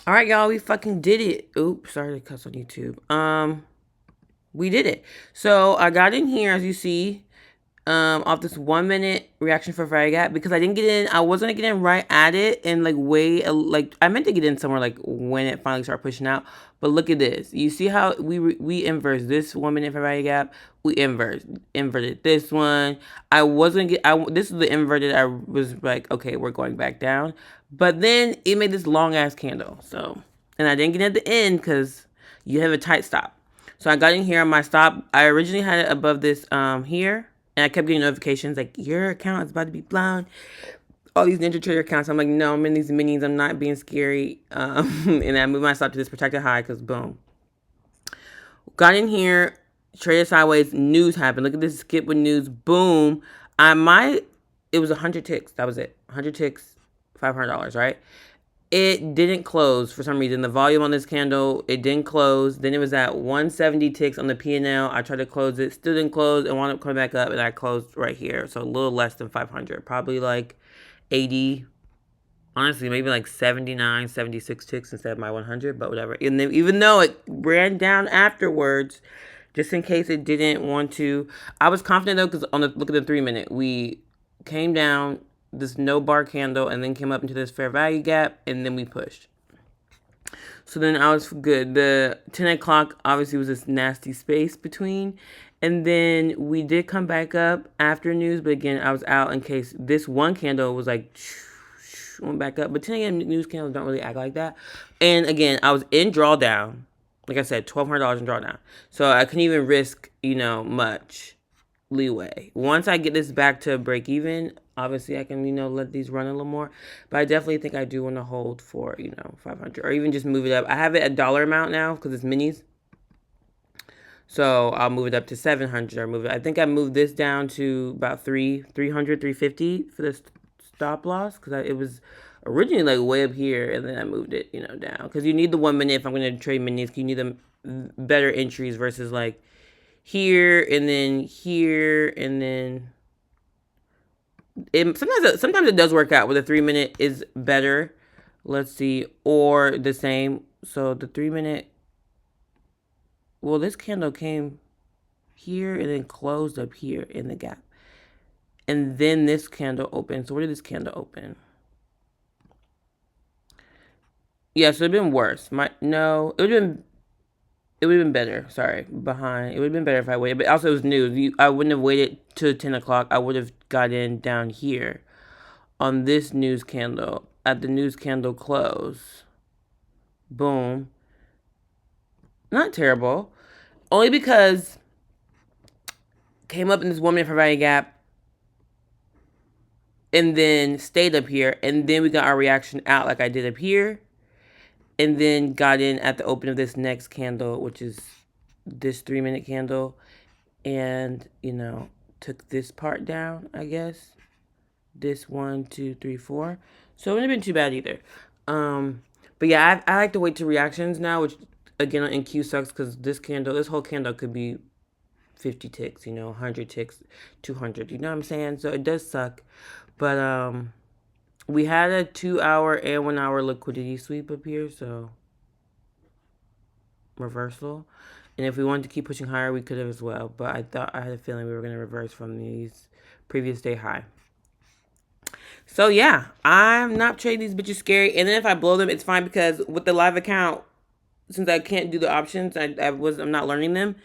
All right, y'all, we fucking did it. Oops, sorry to cuss on YouTube. We did it. So I got in here, as you see, off this 1 minute reaction for Friday Gap because I didn't get in. I wasn't gonna get in right at it and like like I meant to get in somewhere like when it finally started pushing out. But look at this. You see how we inverse this 1 minute for Friday Gap. We inverted this one. I wasn't get. This is the inverted. I was like, okay, we're going back down. But then it made this long ass candle. So, and I didn't get at the end because you have a tight stop. So I got in here on my stop. I originally had it above this here. And I kept getting notifications like, your account is about to be blown. All these Ninjatrader accounts. I'm like, no, I'm in these minis. I'm not being scary. And I moved my stop to this protected high because boom. Got in here, traded sideways, news happened. Look at this skip with news. Boom. It was 100 ticks. That was it. 100 ticks, $500, right? It didn't close for some reason. The volume on this candle, it didn't close. Then it was at 170 ticks on the P&L. I tried to close it, still didn't close, and wound up coming back up, and I closed right here. So a little less than 500, probably like 80. Honestly, maybe like 79, 76 ticks instead of my 100, but whatever. And then even though it ran down afterwards, just in case it didn't want to, I was confident though, because look at the 3 minute, we came down this no bar candle and then came up into this fair value gap and then we pushed. So then I was good. The 10 o'clock obviously was this nasty space between. And then we did come back up after news, but again, I was out in case this one candle was like went back up. But 10 a.m. news candles don't really act like that. And again, I was in drawdown. Like I said, $1,200 in drawdown. So I couldn't even risk, much leeway. Once I get this back to break even, obviously I can, let these run a little more. But I definitely think I do want to hold for, 500 or even just move it up. I have it at dollar amount now because it's minis. So I'll move it up to 700 I think I moved this down to about 300, 350 for the stop loss because it was originally like way up here and then I moved it, down because you need the 1 minute if I'm going to trade minis. You need them better entries versus like here and then here and then sometimes it does work out where the 3 minute is better. Let's see, or the same. So the 3 minute, well, this candle came here and then closed up here in the gap. And then this candle opened. So where did this candle open? Yeah, so it'd been worse. It would have been better. Sorry, behind. It would have been better if I waited. But also it was news. I wouldn't have waited till 10 o'clock. I would have got in down here on this news candle at the news candle close. Boom. Not terrible. Only because came up in this 1 minute for value gap and then stayed up here. And then we got our reaction out like I did up here. And then got in at the open of this next candle, which is this 3 minute candle. And, took this part down, I guess. This 1, 2, 3, 4. So it wouldn't have been too bad either. But yeah, I like to wait to reactions now, which again in Q sucks because this whole candle could be 50 ticks, 100 ticks, 200. You know what I'm saying? So it does suck. But we had a 2-hour and 1-hour liquidity sweep up here, so reversal. And if we wanted to keep pushing higher, we could have as well. But I had a feeling we were going to reverse from these previous day high. So yeah, I'm not trading these bitches scary. And then if I blow them, it's fine because with the live account, since I can't do the options, I'm not learning them.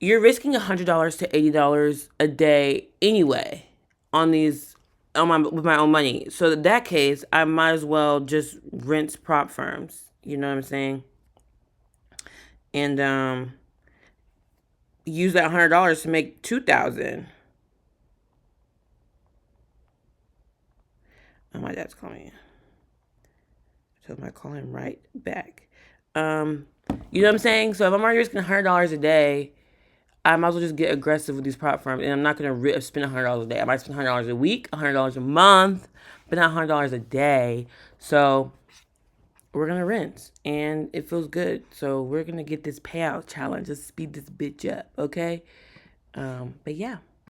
You're risking $100 to $80 a day anyway on these with my own money. So in that case, I might as well just rinse prop firms. You know what I'm saying? And use that $100 to make $2,000. Oh, my dad's calling. So I'm calling right back. You know what I'm saying? So if I'm already risking $100 a day, I might as well just get aggressive with these prop firms. And I'm not going to spend $100 a day. I might spend $100 a week, $100 a month, but not $100 a day. So we're going to rinse. And it feels good. So we're going to get this payout challenge. Let's speed this bitch up, okay? But yeah.